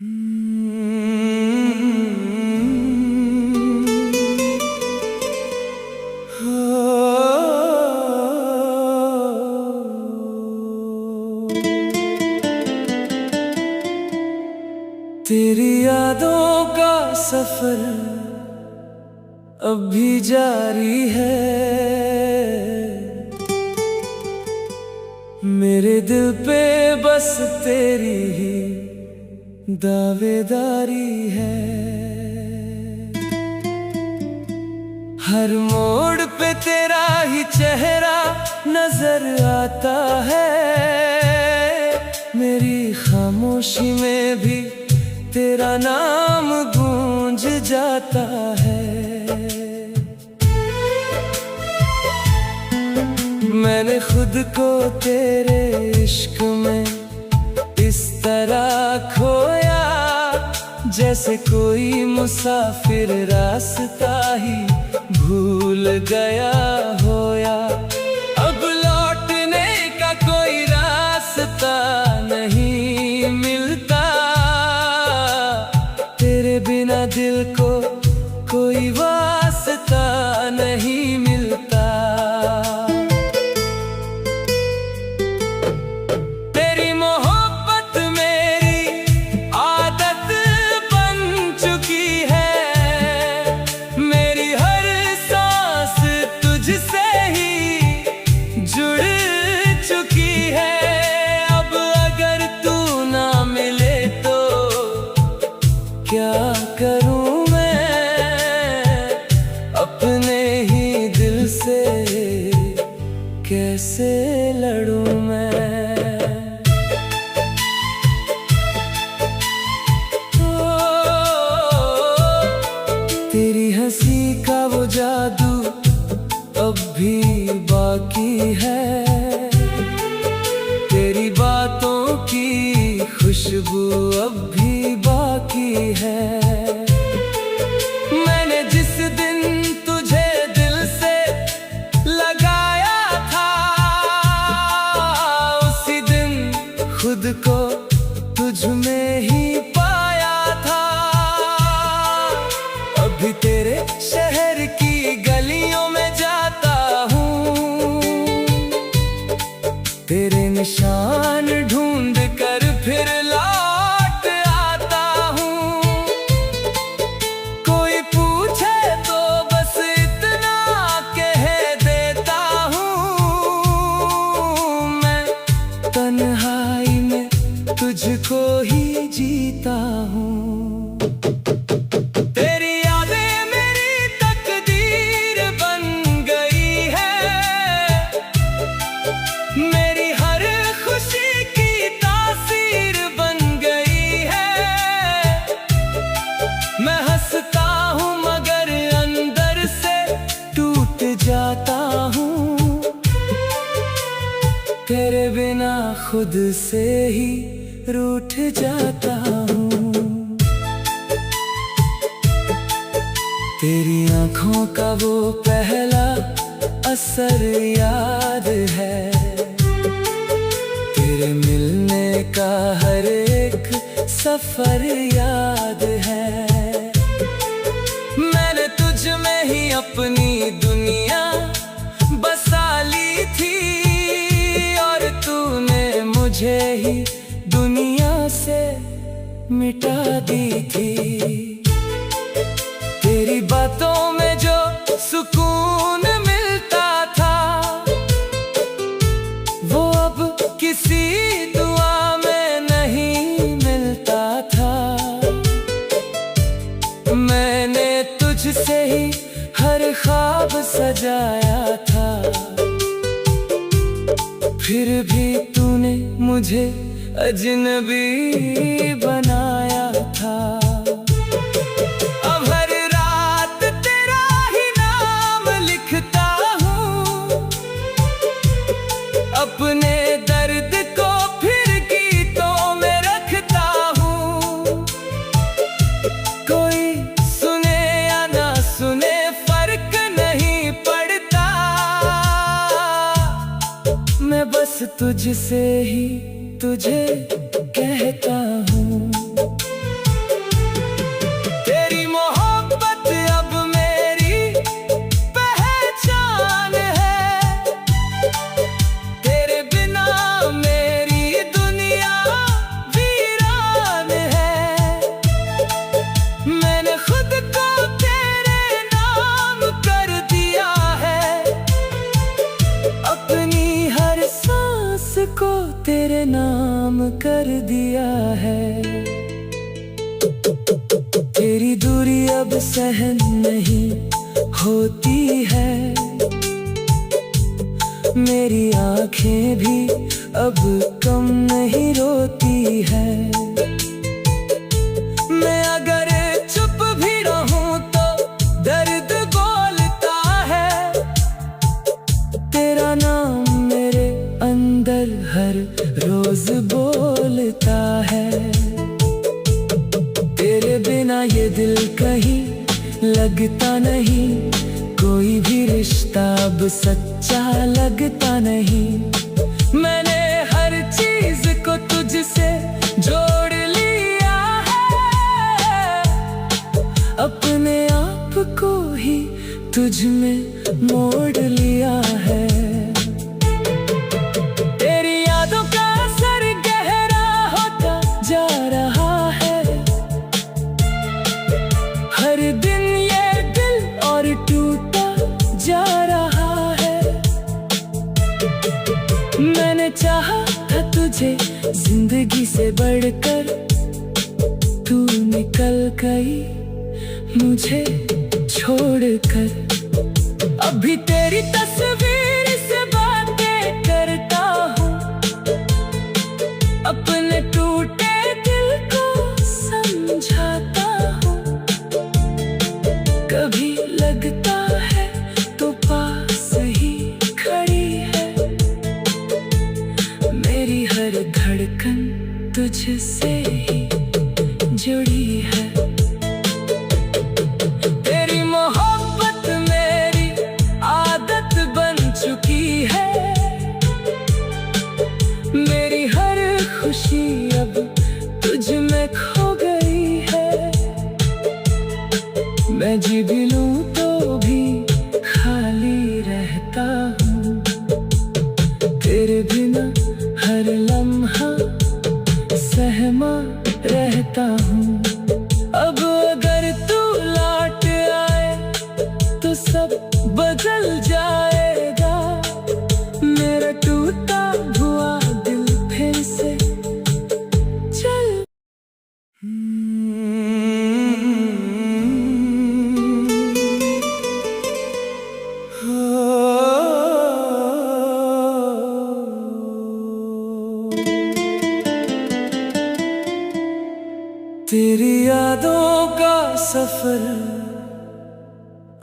तेरी यादों का सफर अब भी जारी है। मेरे दिल पे बस तेरी ही दावेदारी है। हर मोड़ पे तेरा ही चेहरा नजर आता है। मेरी खामोशी में भी तेरा नाम गूंज जाता है। मैंने खुद को तेरे इश्क में इस तरह खोया, जैसे कोई मुसाफिर रास्ता ही भूल गया होया। अब लौटने का कोई रास्ता नहीं मिलता, तेरे बिना दिल को कोई वास्ता नहीं मिलता। तेरी मोहब्बत मेरी आदत बन चुकी है। मेरी हर सांस तुझसे ही जुड़ चुकी है। अब अगर तू ना मिले तो क्या करूं मैं, अपने ही दिल से कैसे लड़ूं मैं। तेरी हंसी का वो जादू अब भी बाकी है। तेरी बातों की खुशबू अब भी बाकी है। मैंने जिस दिन तुझे दिल से लगाया था, उसी दिन खुद को तुझ में ही पाया था। अभी तेरे शहर की गलियों में जाता हूँ, तेरे निशान ढूंढ कर फिर लौट आता हूँ। कोई पूछे तो बस इतना कह देता हूँ, मैं तन्हाई में तुझको ही जीता हूँ। तेरी यादें मेरी तकदीर बन गई है। मेरी हर खुशी की तासीर बन गई है। मैं हंसता हूँ मगर अंदर से टूट जाता हूँ। तेरे बिना खुद से ही रूठ जाता हूँ। तेरी आँखों का वो पहला असर याद है। तेरे मिलने का हर एक सफर याद है। मैंने तुझ में ही अपनी दुनिया बसा ली थी, और तूने मुझे ही दुनिया से मिटा दी थी। तेरी बातों में जो सुकून मिलता था, वो अब किसी दुआ में नहीं मिलता था। मैंने तुझसे ही हर ख्वाब सजाया था, फिर भी तूने मुझे अजनबी बनाया था। अब हर रात तेरा ही नाम लिखता हूँ, अपने दर्द को फिर गीतों में रखता हूँ। कोई सुने या ना सुने फर्क नहीं पड़ता, मैं बस तुझसे ही तुझे कहता हूँ। सहन नहीं होती है। मेरी आंखें भी अब कम नहीं रोती है। मैं अगर चुप भी रहूं तो दर्द बोलता है। तेरा नाम मेरे अंदर हर रोज बोलता है। तेरे बिना ये दिल कहीं लगता नहीं। कोई भी रिश्ता अब सच्चा लगता नहीं। मैंने हर चीज को तुझसे जोड़ लिया है। अपने आप को ही तुझ में मोड़ लिया है। तेरी यादों का असर गहरा होता जा रहा है। हर दिन ये दिल और टूटा जा रहा है। मैंने चाहा था तुझे जिंदगी से बढ़कर, तू निकल गई मुझे छोड़कर। अभी तेरी तस्वीर से बातें करता हूँ। अपने टूटे दिल को समझाता हूँ। कभी लगता है तो पास ही खड़ी है। मेरी हर धड़कन तुझसे ही जुड़ी है। तेरी मोहब्बत मेरी आदत बन चुकी है। मेरी हर खुशी अब तुझ में खो गई है। मैं जी भी लूं तो भी खाली रहता हूँ। तेरे बिना हर लम्हा सहमा रहता हूँ। अब अगर तू लौट आए तो सब बदल जाएगा। मेरा टूटा हुआ दिल फिर से चल। तेरी यादों का सफर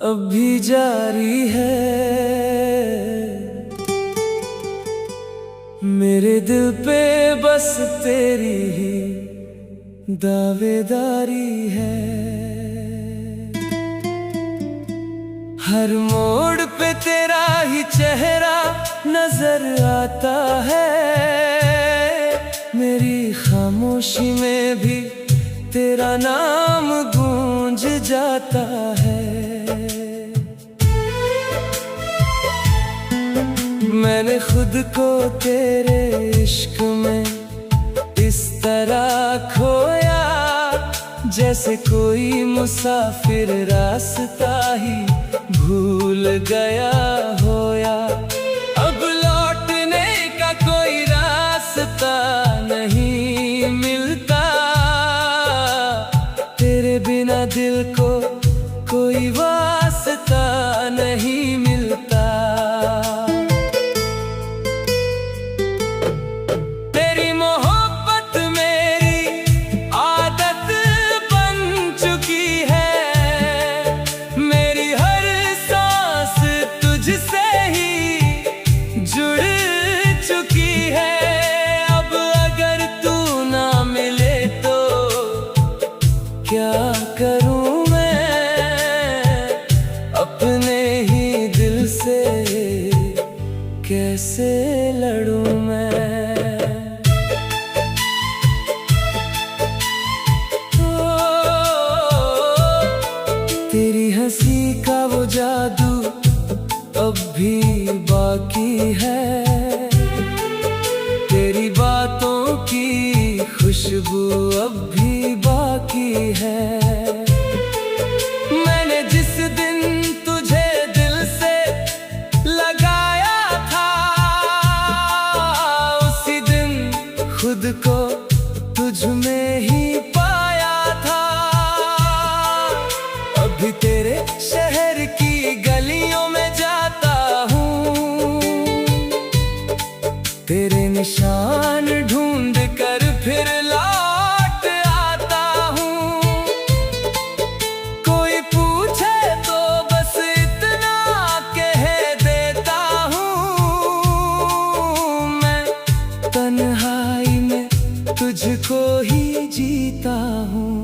अब भी जारी है। मेरे दिल पे बस तेरी ही दावेदारी है। हर मोड़ पे तेरा ही चेहरा नजर आता है। मेरी खामोशी में भी तेरा नाम गूंज जाता है। मैंने खुद को तेरे इश्क में इस तरह खोया, जैसे कोई मुसाफिर रास्ता ही भूल गया होया। अब लौटने का कोई रास्ता नहीं मिलता। तेरे बिना दिल को कोई वास्ता नहीं मिलता। तेरी मोहब्बत मेरी आदत बन चुकी है। मेरी हर सांस तुझसे ही जुड़ चुकी है। अब अगर तू ना मिले तो क्या करूं मैं, अपने ही दिल से कैसे लड़ूं मैं। तेरी हंसी का वो जादू अब भी बाकी है। तेरी बातों की खुशबू अब भी बाकी है। मैंने जिस दिन तुझे दिल से लगाया था, उसी दिन खुद को तुझ में ही पाया था। अब भी तेरे शहर की गलियों में जाता हूँ, तेरे निशान ढूंढ कर फिर लौट आता हूँ। कोई पूछे तो बस इतना कह देता हूँ, मैं तन्हाई में तुझको ही जीता हूँ।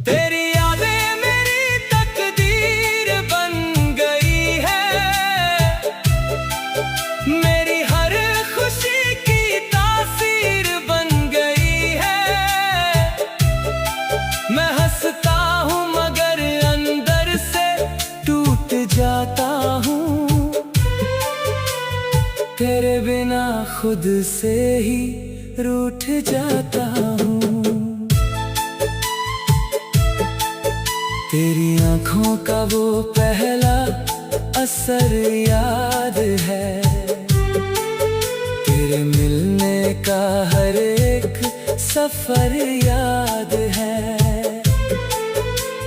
तेरी यादें मेरी तकदीर बन गई है, मेरी हर खुशी की तासीर बन गई है। मैं हंसता हूँ मगर अंदर से टूट जाता हूँ, तेरे बिना खुद से ही रूठ जाता हूँ। तेरी आँखों का वो पहला असर याद है, तेरे मिलने का हर एक सफर याद है।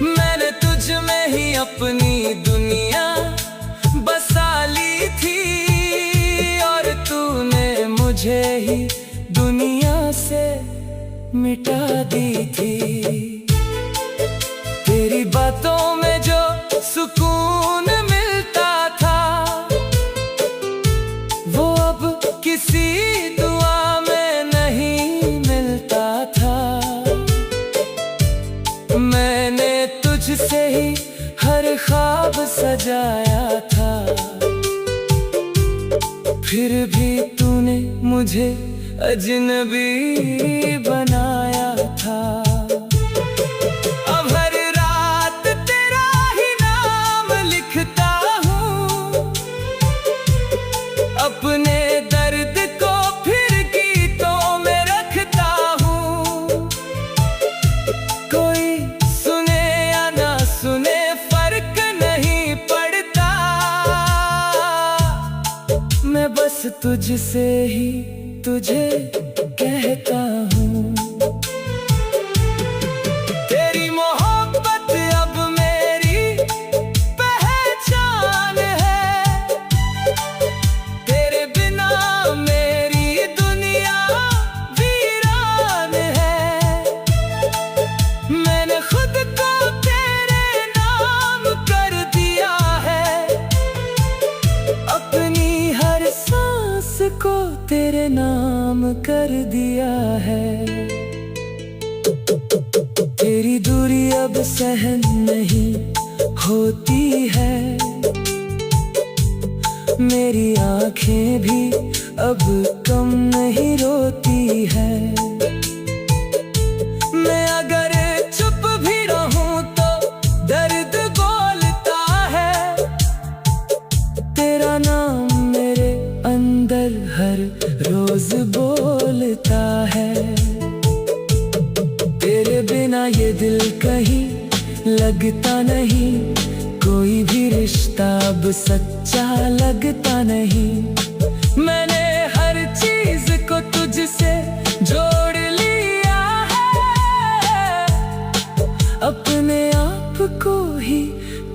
मैंने तुझ में ही अपनी दुनिया बसा ली थी, और तूने मुझे ही दुनिया से मिटा दी थी। तेरी बातों में जो सुकून मिलता था, वो अब किसी दुआ में नहीं मिलता था। मैंने तुझसे ही हर ख्वाब सजाया था, फिर भी तूने मुझे अजनबी बनाया था। अब हर रात तेरा ही नाम लिखता हूँ, अपने दर्द को फिर गीतों में रखता हूँ। कोई सुने या ना सुने फर्क नहीं पड़ता, मैं बस तुझसे ही तुझे कहता हूँ। तेरी मोहब्बत अब मेरी पहचान है, तेरे बिना मेरी दुनिया वीरान है। मैंने खुद को तेरे नाम कर दिया है, अपनी हर सांस को तेरे नाम कर दिया है। तेरी दूरी अब सहन नहीं होती है, मेरी आंखें भी अब कम नहीं रोती है। मैं अगर चुप भी रहूं तो दर्द बोलता है, तेरा नाम मेरे अंदर हर रोज बोलता है। तेरे बिना ये दिल कहीं लगता नहीं, कोई भी रिश्ता अब सच्चा लगता नहीं। मैंने हर चीज को तुझसे जोड़ लिया है, अपने आप को ही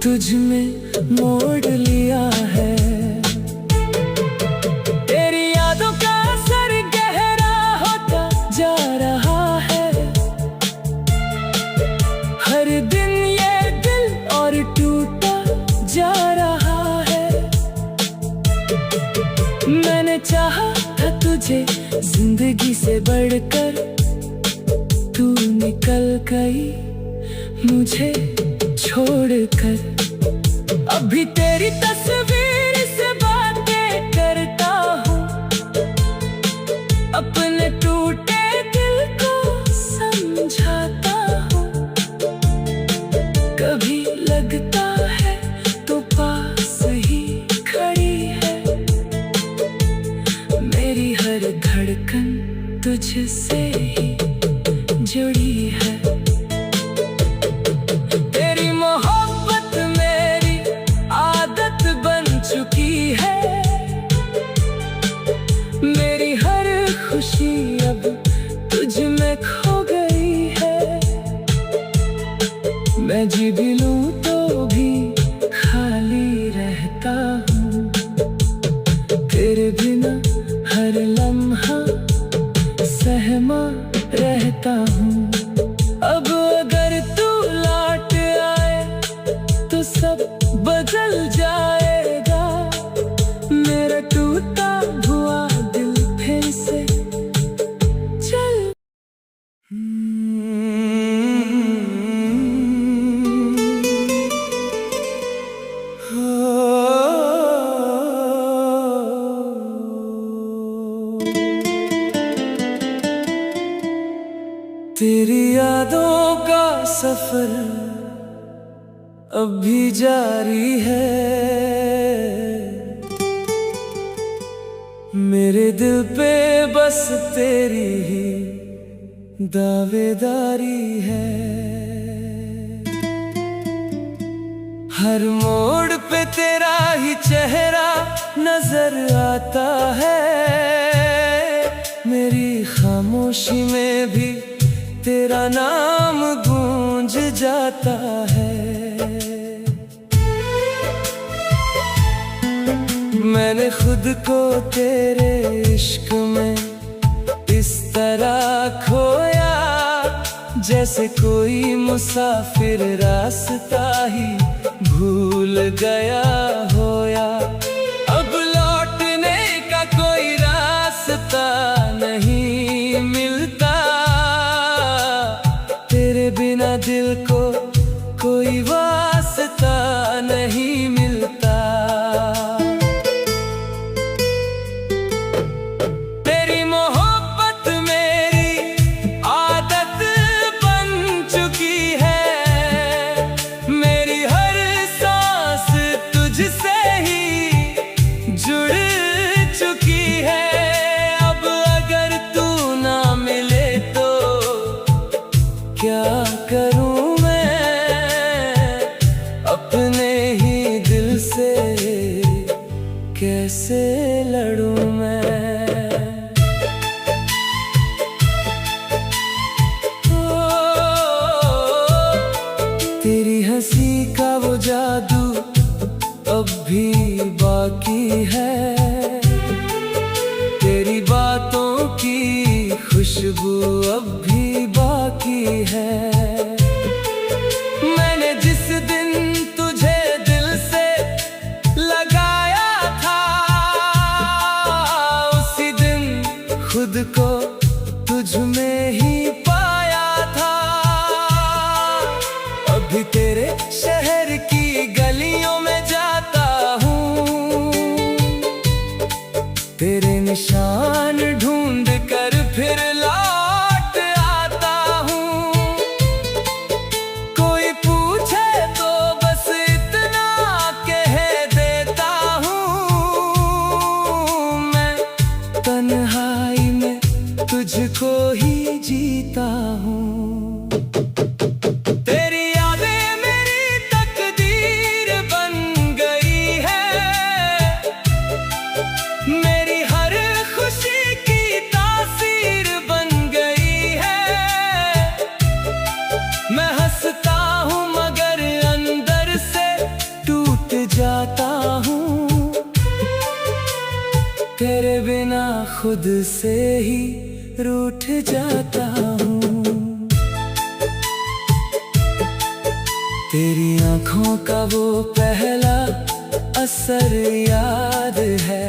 तुझ में मोड़ लिया है। तेरी यादों का असर गहरा होता जा रहा है, हर दिन ये दिल और टूटा जा रहा है। मैंने चाहा था तुझे जिंदगी से बढ़कर, तू निकल गई मुझे छोड़कर। अभी तेरी तस्वीर से बातें करता हूँ, अपने टूटे दिल को समझाता हूँ। कभी लगता है तो पास ही खड़ी है, मेरी हर धड़कन तुझसे ही जुड़ी है। तेरी मोहब्बत मेरी आदत बन चुकी है, मेरी हर खुशी अब तुझ में खो गई है। मैं जी भी लूं तो भी खाली रहता हूँ। तेरे बिना हर लम्हा सहमा रहता हूँ। अब अगर तू लौट आए तो सब बदल जाएगा। मेरा टूटा हुआ दिल फिर से चल। तेरी यादों का सफर अब भी जारी है। मेरे दिल पे बस तेरी ही दावेदारी है। हर मोड़ पे तेरा ही चेहरा नजर आता है। मेरी खामोशी में भी तेरा नाम गूंज जाता है। मैंने खुद को तेरे इश्क में इस तरह खोया, जैसे कोई मुसाफिर रास्ता ही भूल गया होया। अब लौटने का कोई रास्ता नहीं मिलता। तेरे बिना दिल को कोई वास्ता नहीं मिलता। तेरी मोहब्बत मेरी आदत बन चुकी है। मेरी हर सांस तुझसे ही जुड़ चुकी है। अब अगर तू ना मिले तो क्या करूं मैं अपने ही दिल से, कैसे लड़ूं मैं। तेरी हंसी का वो जादू अब भी बाकी है। तेरी बातों की खुशबू अब भी बाकी है। मैंने जिस दिन तुझे दिल से लगाया था, उसी दिन खुद को तुझ में ही पाया था। अभी तेरे शहर की गलियों में जाता हूँ। तेरे निशान ढूंढ कर फिर लौट आता हूँ। कोई पूछे तो बस इतना कह देता हूँ। मैं तन्हाई में तुझको ही जीता हूँ। तेरी यादें मेरी तकदीर बन गई है। मेरी हर खुशी की तासीर बन गई है। मैं हंसता हूँ मगर अंदर से टूट जाता हूँ। तेरे बिना खुद से ही रूठ जाता हूँ। तेरी आँखों का वो पहला असर याद है।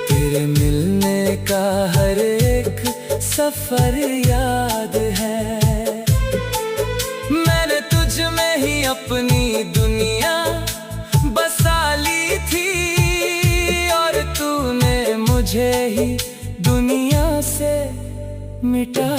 तेरे मिलने का हर एक सफर याद है। मैंने तुझ में ही अपनी दुनिया बसा ली थी, और तूने मुझे ही दुनिया से मिटा